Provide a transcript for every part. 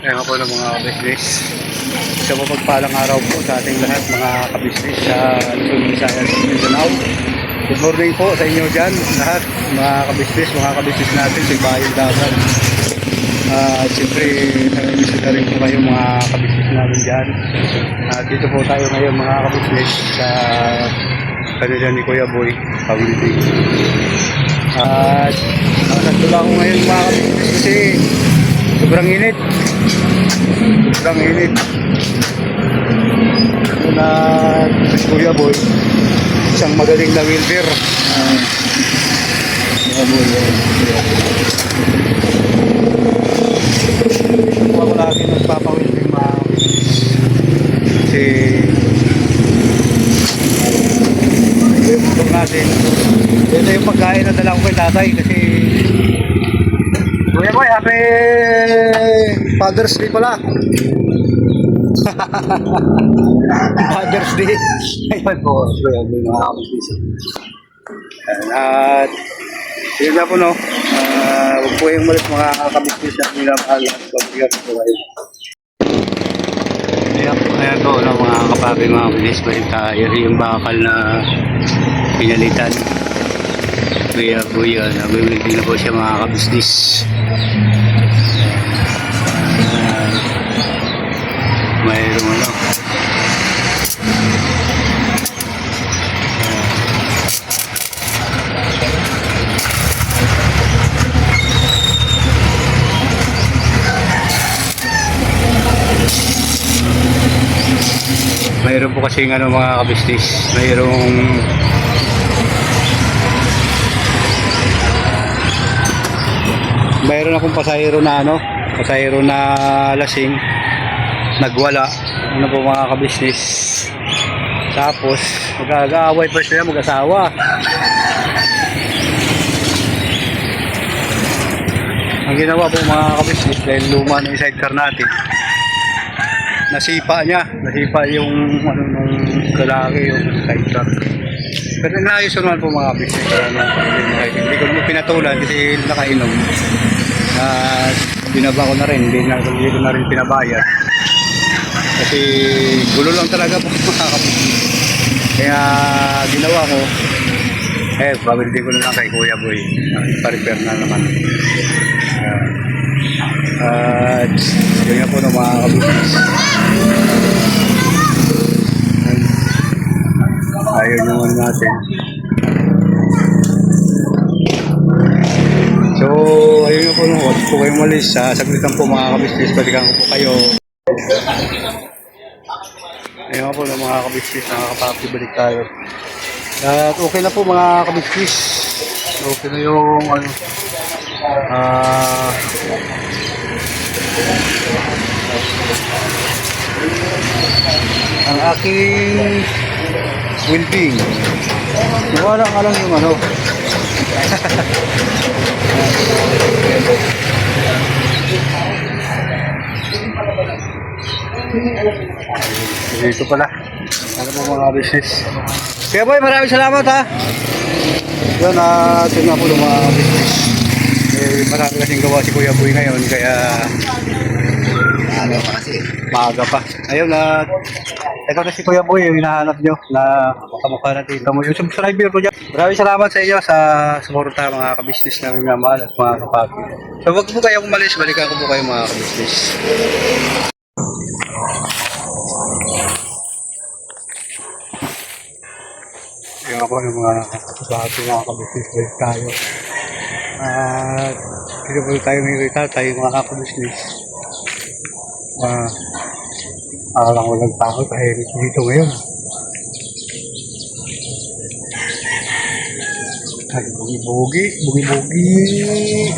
Kaya po ng mga kabisnes. Sa mapagpalang araw po sa ating lahat mga kabisnes sa Luzon, Visayas, Mindanao. Good morning po sa inyo dyan lahat mga kabisnes natin sa Bayong Dagat. Siyempre, namiss na rin po kayo mga kabisnes namin dyan. Dito po tayo ngayon mga kabisnes sa kanila ni Kuya Boy, Pawilbing. Nakasanto lang ako ngayon mga kabisnes kasi sobrang init. Sobrang init. Na si Kuya Boy, isang magaling na welder. Ako lagi nagpapawilding mga kasi yung motor natin ito yung pagkain na dala ko kay tatay kasi Kuya Boy, happy Father's Day pala. Father's Day. Ayun po, Kuya Boy mga kapatid. At yun na po no, huwag po yung malit mga kabisnes na minamahal at kabigat po kayo. Ayan po no, mga kapatid mga kabisnes ba yung tire, yung bakal na pinalitan. Kuya Boy, nabibili na po siya mga kabisnes. Mayroong ano mayroon po kasing ano mga kabisnes, mayroon akong pasahero na lasing nagwala ano po mga kabisnes, tapos mag-aaway pa sila mag-asawa. Ang ginawa po mga kabisnes, dahil luma na yung sidecar natin, nasipa yung ano nung lalaki yung sidecar. Pero naayos naman po mga kabisnes, hindi ko naman pinatulan kasi nakainom. Binaba ko na rin, hindi ko na rin pinabayad kasi gulo lang talaga po mga kabisnes. Kaya ginawa ko pabili ko na lang kay Kuya Boy, pa-repair na naman. Yun nga po ng mga kabisnes. Ayun naman natin. So, ayun nga po nung huwag po kayong malis. Saglitan po mga kabisnes, balikan ko po kayo. Ayun nga po ng mga kabisnes, nakakapapi, balik tayo. At okay na po mga kabisnes. Okay na yung ano, ang aking welding. Wala nga lang yung ano. Dito pala. Ano po mga business. Kaya boy, maraming salamat ha. Yan ito nga po mga business. Marami kasing gawa si Kuya Boy ngayon kaya ano kasi maaga pa. Ayun ito na si Kuya Boy yung hinahanap nyo na makamukha natin ito mo yung subscriber ko dyan. Maraming salamat sa inyo sa suporta mga kabisnes na minamahal at mga kapatid. So wag po kayong umalis, balikan ko po kayo mga kabisnes. Yung ako yung mga kapatid mga kabisnes balik tayo. At dito po tayo may tatay mga kabisnes. Alang walang tao dahil dito ngayon. Ay, bugi-bugi.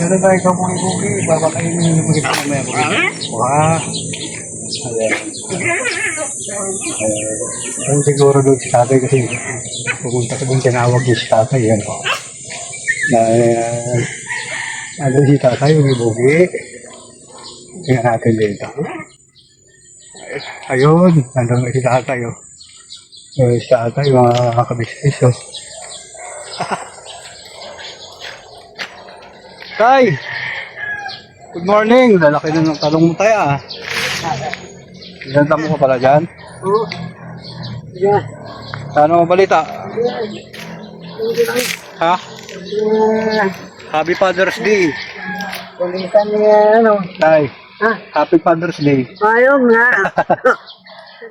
Ano ba ikaw bugi-bugi? Baba kayo nyo magiging mamaya bugi. Wah. Ayan. Ayan siguro doon si tatay kasi pumunta ko doon tinawag yung si tatay. Yan o. Ano si tatay, bugi-bugi. Tingnan natin dito. Ayun, nandun na si tatay o. Si tatay, mga kabisnes o. Tay! Good morning. Lalaki na ng talong mo tayo ah. Ganda mo ka pala dyan. Oo. Yeah. Ano ang balita? Ha? Happy Father's Day. Kulitan niya, ano. Tay, Ha? Happy Father's Day. Ayaw nga.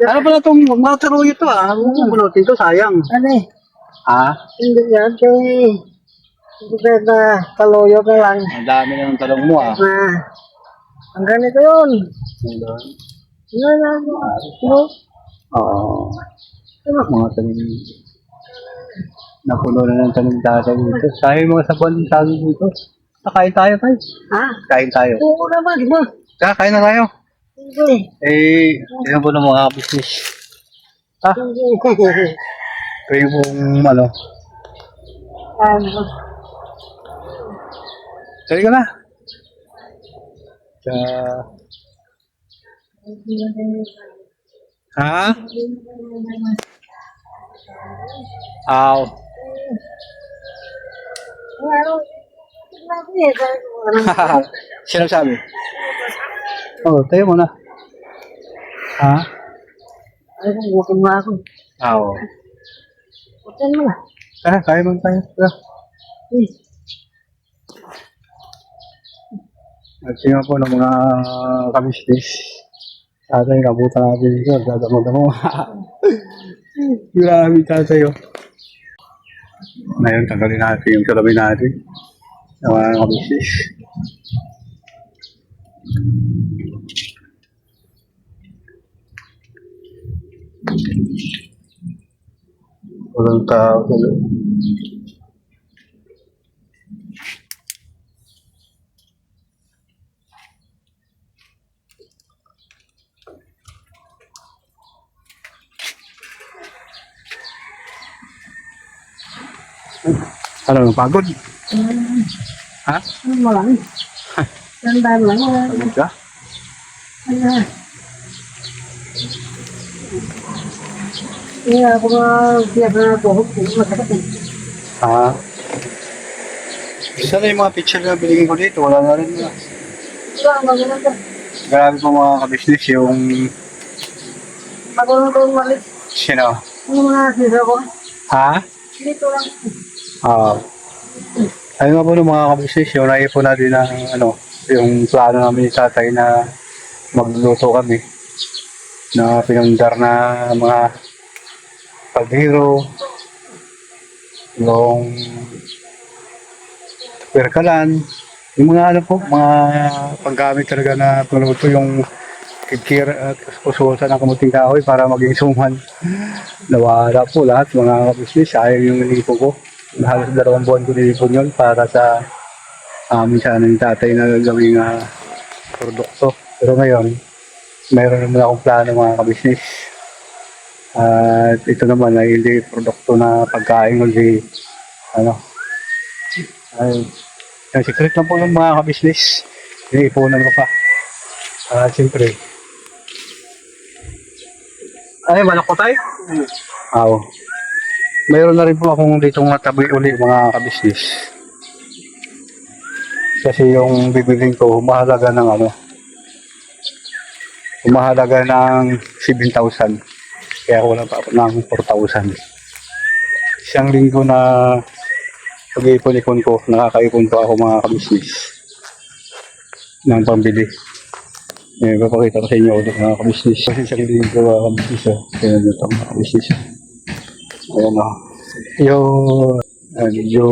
Ano pala itong mga taro ito ah? Bunutin to, sayang. Ano eh? Ha? Hindi yan. Hindi pwede taloyo ka lang. Ang dami na ng talong mo ah. Ang ganito yun. Ano na? Ano? Oo. Ano? Mga tanim. Napuno na ng tanim tatay dito. Sayang mga sabon tayo dito. Kain tayo tayo. Ha? Kain tayo. Oo naman. Diba? Kain na tayo. Hindi. Tingnan po ng mga business. Ha? Hindi. Ito yung ano. Ano? Sige ka na. Ha? Aw. Ano? Sino sabi? Oh, tayo mo na. Ha? Ay, gutom nga ako. Aw. Gutom mo na. Kaya mo tayo. At sino po ng mga kamistis. Tatay, kabutan natin dito. Dadamo-damo. Grabe tatay oh. Ngayon, tanggalin natin yung salamin natin. Ng mga kamistis. Walang tao. Ano, pagod? Ha? Ano mo lang? Tandaan lang. Pagod ka? Ano? Hindi ako siya na buhok. Masakit eh. Ha? Isa na yung mga picture na binigay ko dito, wala na rin na. Wala, maganda. Grabe po mga kabisnes yung Magulong ko umalis. sino? Ano mga sisa ko? Ha? Dito lang. Ayun nga po ng mga kabisnes, yung naipon natin ng ano, yung plano namin ni tatay na magluluto kami na pinundar na mga paghiro, yung perkalan, yung mga ano po, mga paggamit talaga na pagluto, yung kikir at kususan ng kamuting kahoy para maging suman. Nawala po lahat mga kabisnes, sayang yung nilipo ko. Halos 2 buwan ko nilipon yun para sa amin sana ng tatay na gawing produkto. Pero ngayon, mayroon naman akong plano mga kabisnes. At ito naman ay hindi produkto na pagkain kundi ano, ay yung secret lang po ng mga kabisnes. Iniipunan ko pa. Siyempre. Ay, malak ko tayo? Oo. Mayroon na rin po akong dito tabi uli mga kabisnes. Kasi yung bibiling ko, mahalaga ng ano, mahalaga ng 7,000. Kaya wala pa ako ng 4,000. Isang linggo na pag-iipon-ipon ko, nakakaipon pa ako mga kabisnes ng pambili. Papakita ko sa inyo ulit mga kabisnes. Kasi isang linggo mga kabisnes. Kaya dito mga kabisnes. Ayan o. Medyo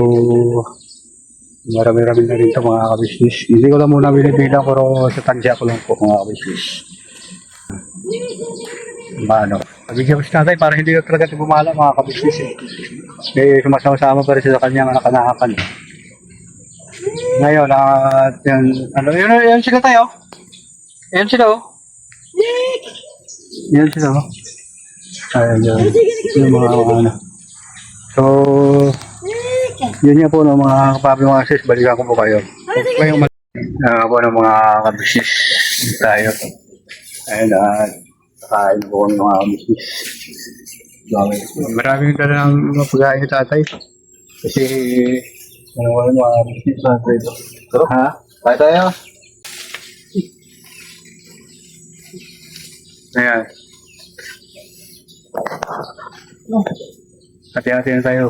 marami-rami na rin ito mga kabisnes. Hindi ko lang muna binibilang pero sa tansya ko lang po mga kabisnes. Ano? Pabigyan ko si tatay para hindi na talaga ito gumala mga kabisnes eh. Sumasama-sama pa rin siya sa kanyang anak-anakan. Ngayon, yun sila tayo. Yan sila oh. Yan sila oh. Ayan yun. Yung mga ano. So, yun nga po ng mga kapabi mga sis. Balikan ko po kayo. Ngayong po ng mga kabisnes tayo. Ayan kakain po ng mga kabisnes. Maraming dala ng mga pagkain ni tatay. Kasi wala mga kabisnes sa ito. Ha? Kaya tayo? Ayan. Hati-hati na tayo.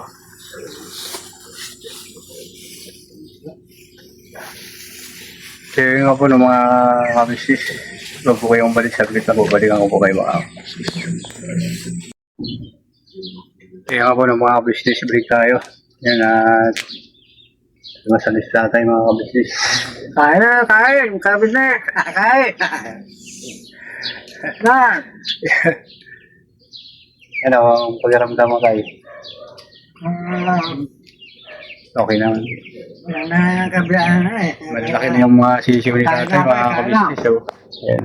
Kaya nga po ng mga kabisnes, huwag po kayong balik saglit na po, balikan ko po kayo mga kabisnes. Kaya nga po ng mga kabisnes, break tayo. Yan at masalis na tayo mga kabisnes. Kain na, kain. Kapit na. Kain. Na. Ano, ang pagkaramdam mo tayo? Okay naman. Nakakabiyan na eh. Malalaki na yung mga sisiw ni tatay, mga kabisnes. So, yan.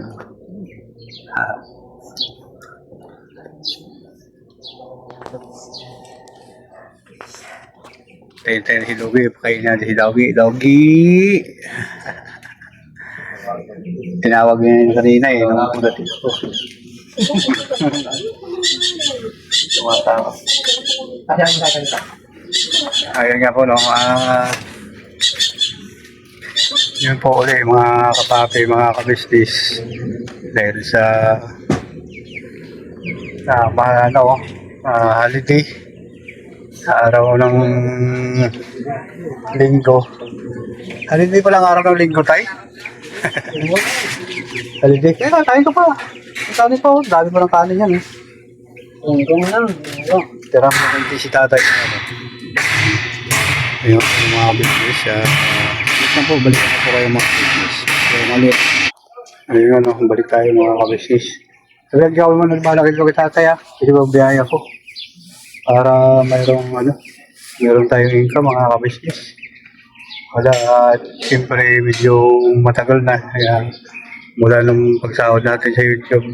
Tayo na si Logi, pakain natin si Logi. Logi! Tinawag niya yun kanina eh, nung pagdating ko. Tumatawa. Ayun nga po, no? Yun po ulit, mga kapapi, mga kabisnis. Dahil sa holiday. Sa araw ng linggo. Holiday pa lang araw ng linggo tayo. Holiday. Kaya kain ka pa. Kain pa. Dami pa ng kanin yan. Ito mo lang. Tira mo hindi si tatay. Ayun, yung mga business. Balik na po, balik na po kayo mga business. Kaya maliit. Ayun, ano, balik tayo mga kabisnis. Sabi ang gawin mo, nagbalakit ko kay tatay Hindi ba biyaya ko? Para mayroong tayong income mga kabisnis. Wala, siyempre medyo matagal na. Kaya mula nung pagsahod natin sa YouTube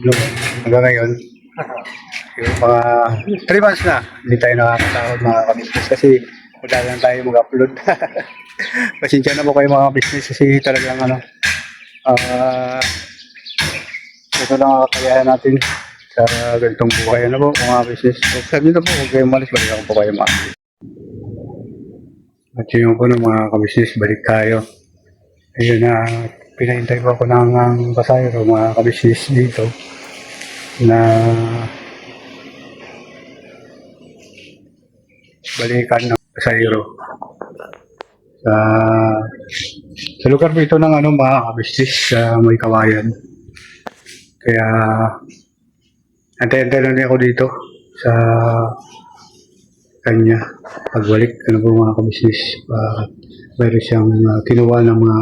hanggang ngayon, yung mga 3 months na, hindi tayo nakakasahod mga kabisnis kasi wala lang tayo mag-upload. Pasensya na po kayo mga business kasi talagang ito lang ang kakayahan natin sa ganitong buhay. Ano po mga business? Sabi nito po, huwag kayong malis, balikan po kayo mga business. At yun po ng mga kabisnes, balik tayo. Ayun na, pinahintay po ako ng pasayro mga kabisnes dito na balikan ng pasayro sa lugar po ito ng mga kabisnes sa may kawayan. Kaya antay-antay lang ako dito sa kanya pagbalik po mga kabisnes. Mayroon siyang kinuha ng mga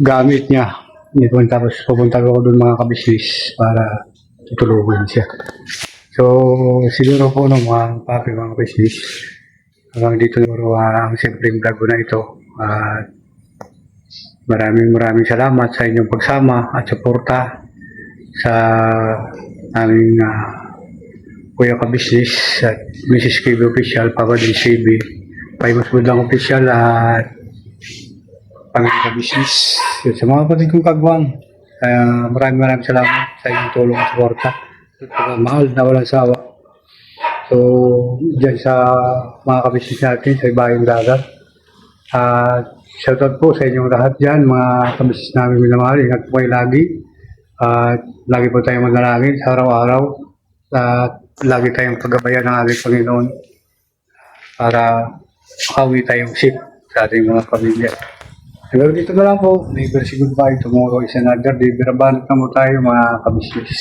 gamit niya. Tapos pupunta ako doon mga kabisnes para tutulungan siya. So siguro po mga papi mga kabisnes, hanggang dito siguro ang simpleng vlog ko na ito. Maraming salamat sa inyong pagsama at suporta sa aming Kuya Kabisnes at Mrs. KB Official, Papa din KB, Paimas Budang Official at Panginoon Kabisnes. Sa mga kapatid kong kagwang, maraming salamat sa inyong tulong at suporta at pagmamahal na walang sawa. So, dyan sa mga kabisnes natin sa Ibayong Dagat. Shoutout po sa inyong lahat dyan, mga kabisnes namin minamahal. Ingat po kayo lagi. At lagi po tayong manalangin sa araw-araw. At lagi tayong paggabayan ng ating Panginoon para makauwi tayong safe sa ating mga pamilya. Pero dito na lang po. Never say goodbye. Tomorrow is another day. Birabanat na mo tayo mga kabisnes.